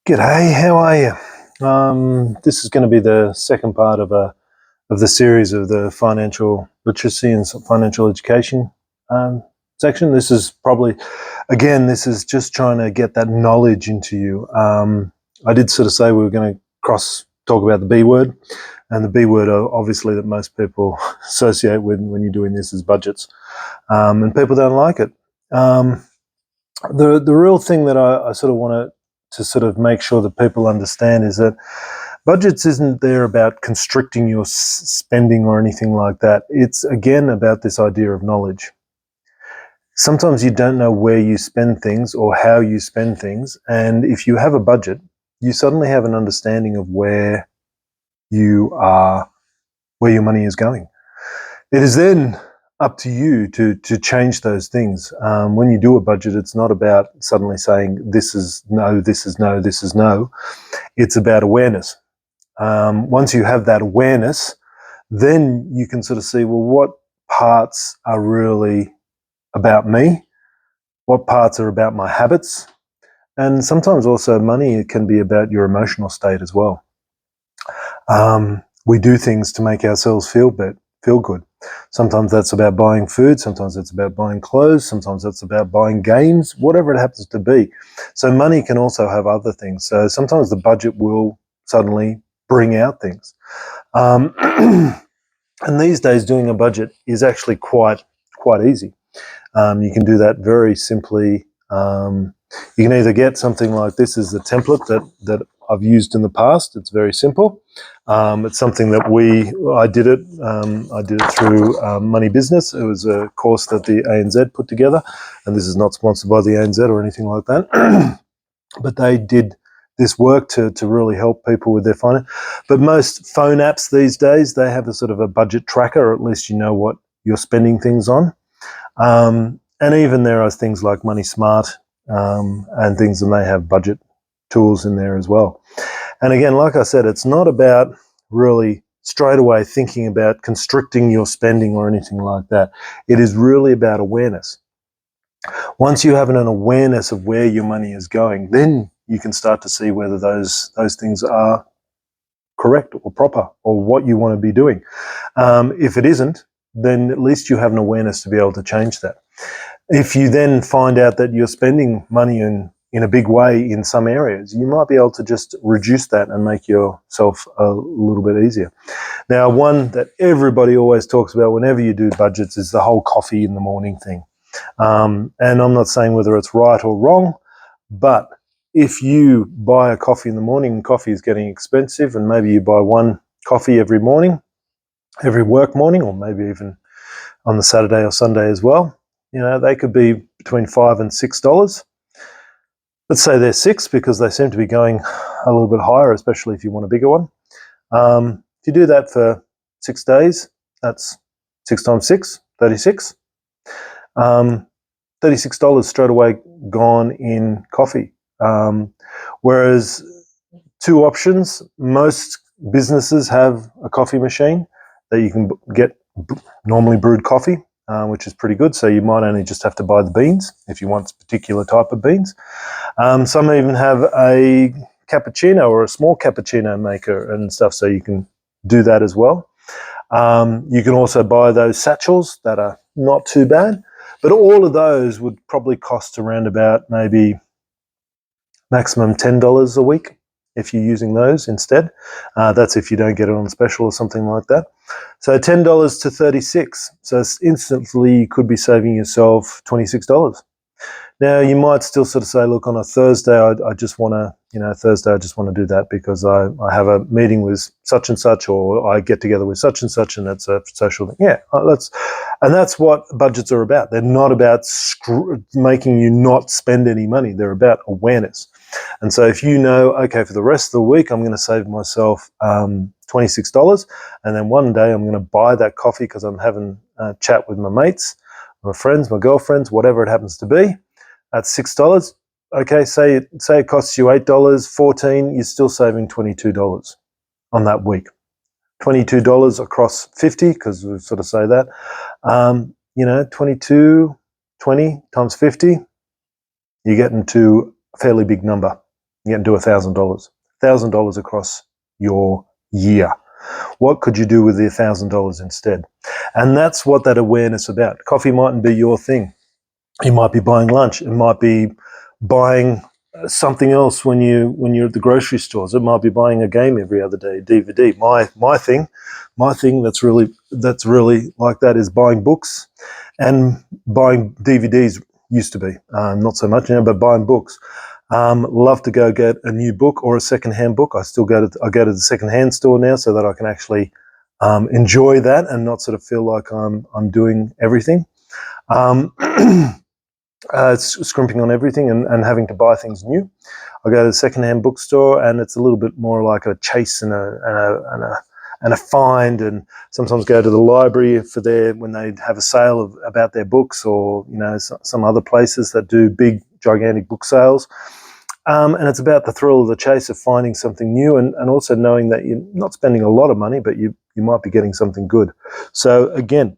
G'day, how are you? This is going to be the second part of the series of the financial literacy and financial education section. This is this is just trying to get that knowledge into you. I did sort of say we were going to talk about the B word, and the B word, obviously, that most people associate with when you're doing this is budgets, and people don't like it. The real thing that I sort of want to sort of make sure that people understand is that budgets isn't there about constricting your spending or anything like that. It's again about this idea of knowledge. Sometimes you don't know where you spend things or how you spend things, and if you have a budget, you suddenly have an understanding of where you are, where your money is going. It is then up to you to change those things. When you do a budget, it's not about suddenly saying this is no, this is no, this is no. It's about awareness. Once you have that awareness, then you can sort of see, well, what parts are really about me? What parts are about my habits? And sometimes also money can be about your emotional state as well. We do things to make ourselves feel good. Sometimes that's about buying food, sometimes it's about buying clothes, sometimes that's about buying games, whatever it happens to be. So money can also have other things. So sometimes the budget will suddenly bring out things. And these days doing a budget is actually quite easy. You can do that very simply. You can either get something like this as the template that I've used in the past. It's very simple. It's something that I did it through Money Business. It was a course that the ANZ put together, and this is not sponsored by the ANZ or anything like that. But they did this work to really help people with their finance. But most phone apps these days, they have a sort of a budget tracker, or at least you know what you're spending things on. And even there are things like Money Smart and things, and they have budget tools in there as well. And again, like I said, it's not about really straight away thinking about constricting your spending or anything like that. It is really about awareness. Once you have an awareness of where your money is going, then you can start to see whether those things are correct or proper or what you want to be doing. If it isn't, then at least you have an awareness to be able to change that. If you then find out that you're spending money in a big way in some areas, you might be able to just reduce that and make yourself a little bit easier. Now, one that everybody always talks about whenever you do budgets is the whole coffee in the morning thing. And I'm not saying whether it's right or wrong, but if you buy a coffee in the morning and coffee is getting expensive, and maybe you buy one coffee every morning, every work morning, or maybe even on the Saturday or Sunday as well, they could be between $5 and $6. Let's say they're $6 because they seem to be going a little bit higher, especially if you want a bigger one. If you do that for 6 days, that's 6 times 6, 36. $36 straight away gone in coffee. Whereas two options, most businesses have a coffee machine that you can get normally brewed coffee, which is pretty good. So you might only just have to buy the beans if you want a particular type of beans. Some even have a cappuccino or a small cappuccino maker and stuff, so you can do that as well. You can also buy those satchels that are not too bad, but all of those would probably cost around about maybe maximum $10 a week if you're using those instead. That's if you don't get it on special or something like that. So $10 to 36. So instantly you could be saving yourself $26. Now, you might still sort of say, look, on a Thursday, I just want to do that because I have a meeting with such and such, or I get together with such and such, and it's a social thing. Yeah, that's what budgets are about. They're not about making you not spend any money. They're about awareness. And so if you know, okay, for the rest of the week, I'm going to save myself $26, and then one day I'm going to buy that coffee because I'm having a chat with my mates, my friends, my girlfriends, whatever it happens to be. That's $6. Okay, say it costs you $8, $14, you're still saving $22 on that week. $22 across 50, because we sort of say that. 20 times 50, you're getting to a fairly big number. You can do $1,000. $1,000 across your year. What could you do with the $1,000 instead? And that's what that awareness is about. Coffee mightn't be your thing. You might be buying lunch. It might be buying something else when you're at the grocery stores. It might be buying a game every other day, DVD. My thing that's really like that is buying books and buying DVDs. Used to be not so much now, but buying books. Love to go get a new book or a secondhand book. I go to the secondhand store now so that I can actually enjoy that and not sort of feel like I'm doing everything. Scrimping on everything and having to buy things new. I go to the secondhand bookstore and it's a little bit more like a chase and a find, and sometimes go to the library when they have a sale about their books, or some other places that do big gigantic book sales. And it's about the thrill of the chase of finding something new, and also knowing that you're not spending a lot of money, but you might be getting something good. So again,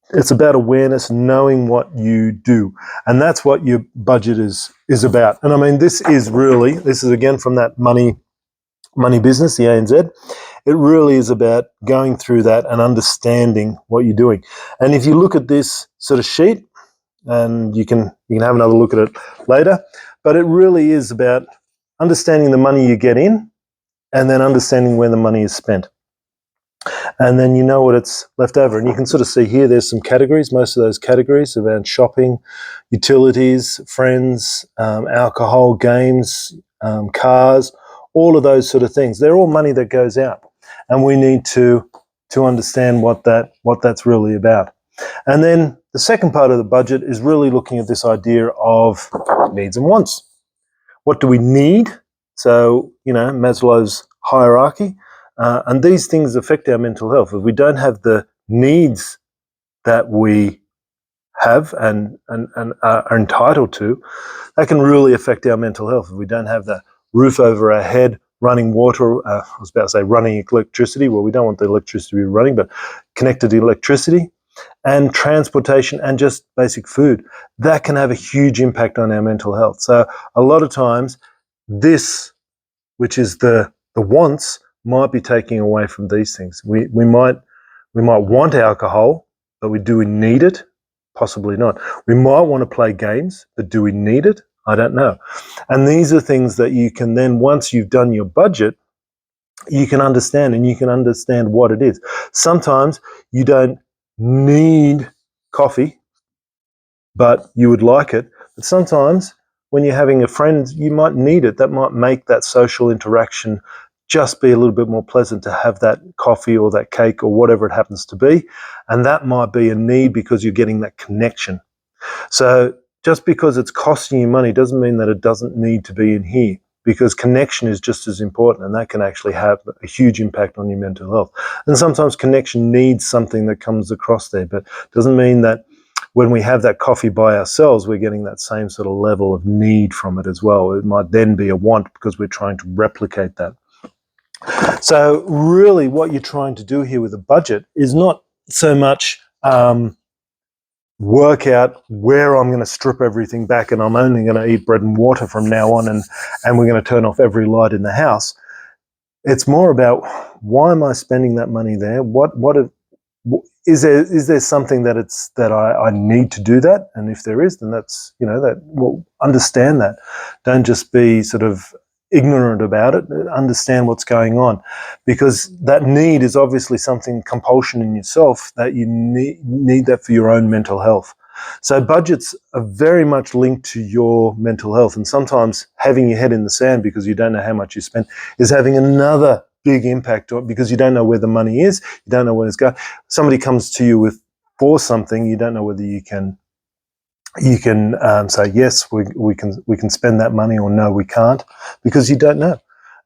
it's about awareness, knowing what you do. And that's what your budget is about. And I mean, this is again from that money business, the ANZ. It really is about going through that and understanding what you're doing. And if you look at this sort of sheet, and you can have another look at it later, but it really is about understanding the money you get in and then understanding where the money is spent. And then you know what it's left over. And you can sort of see here, there's some categories. Most of those categories around shopping, utilities, friends, alcohol, games, cars, all of those sort of things. They're all money that goes out. And we need to understand what that's really about. And then the second part of the budget is really looking at this idea of needs and wants. What do we need? So, Maslow's hierarchy. And these things affect our mental health. If we don't have the needs that we have and are entitled to, that can really affect our mental health. If we don't have the roof over our head, running water, I was about to say running electricity. Well, we don't want the electricity to be running, but connected to electricity, and transportation, and just basic food, that can have a huge impact on our mental health. So a lot of times this, which is the wants, might be taking away from these things. We might want alcohol, but do we need it? Possibly not. We might want to play games, but do we need it? I don't know. And these are things that you can then, once you've done your budget, you can understand, and you can understand what it is. Sometimes you don't need coffee, but you would like it. But sometimes when you're having a friend, you might need it. That might make that social interaction just be a little bit more pleasant, to have that coffee or that cake or whatever it happens to be. And that might be a need because you're getting that connection. So just because it's costing you money doesn't mean that it doesn't need to be in here, because connection is just as important, and that can actually have a huge impact on your mental health. And sometimes connection needs something that comes across there, but doesn't mean that when we have that coffee by ourselves, we're getting that same sort of level of need from it as well. It might then be a want because we're trying to replicate that. So really what you're trying to do here with a budget is not so much work out where I'm going to strip everything back and I'm only going to eat bread and water from now on, and we're going to turn off every light in the house. It's more about, why am I spending that money there? Is there something that I need to do that? And if there is, then that's, understand that. Don't just be sort of ignorant about it. Understand what's going on, because that need is obviously something, compulsion in yourself, that you need that for your own mental health. So budgets are very much linked to your mental health, and sometimes having your head in the sand because you don't know how much you spend is having another big impact on it, because you don't know where the money is, you don't know where it's going. Somebody comes to you for something, you don't know whether you can say yes, we can spend that money, or no, we can't, because you don't know.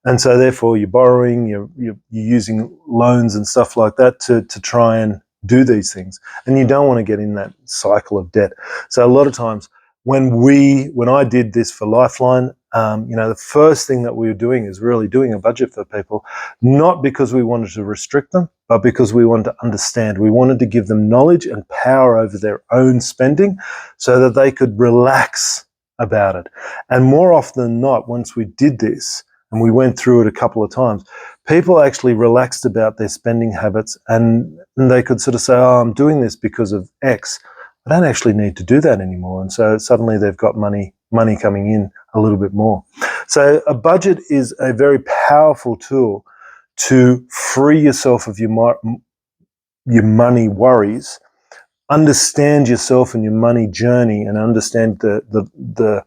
And so therefore you're borrowing, you're using loans and stuff like that to try and do these things, and you don't want to get in that cycle of debt. So a lot of times when I did this for Lifeline, the first thing that we were doing is really doing a budget for people, not because we wanted to restrict them, but because we wanted to understand. We wanted to give them knowledge and power over their own spending so that they could relax about it. And more often than not, once we did this, and we went through it a couple of times, people actually relaxed about their spending habits, and they could sort of say, oh, I'm doing this because of X. I don't actually need to do that anymore. And so suddenly they've got money coming in a little bit more. So a budget is a very powerful tool to free yourself of your money worries, understand yourself and your money journey, and understand the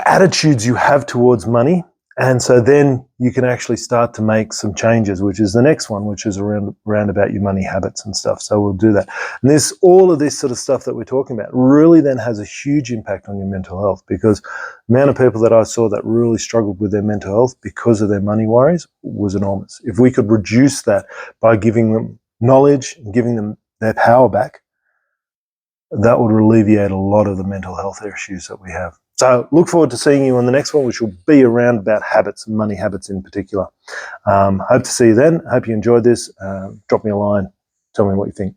attitudes you have towards money. And so then you can actually start to make some changes, which is the next one, which is around about your money habits and stuff. So we'll do that. And all of this sort of stuff that we're talking about really then has a huge impact on your mental health, because the amount of people that I saw that really struggled with their mental health because of their money worries was enormous. If we could reduce that by giving them knowledge and giving them their power back, that would alleviate a lot of the mental health issues that we have. So look forward to seeing you on the next one, which will be around about habits and money habits in particular. Hope to see you then. Hope you enjoyed this. Drop me a line. Tell me what you think.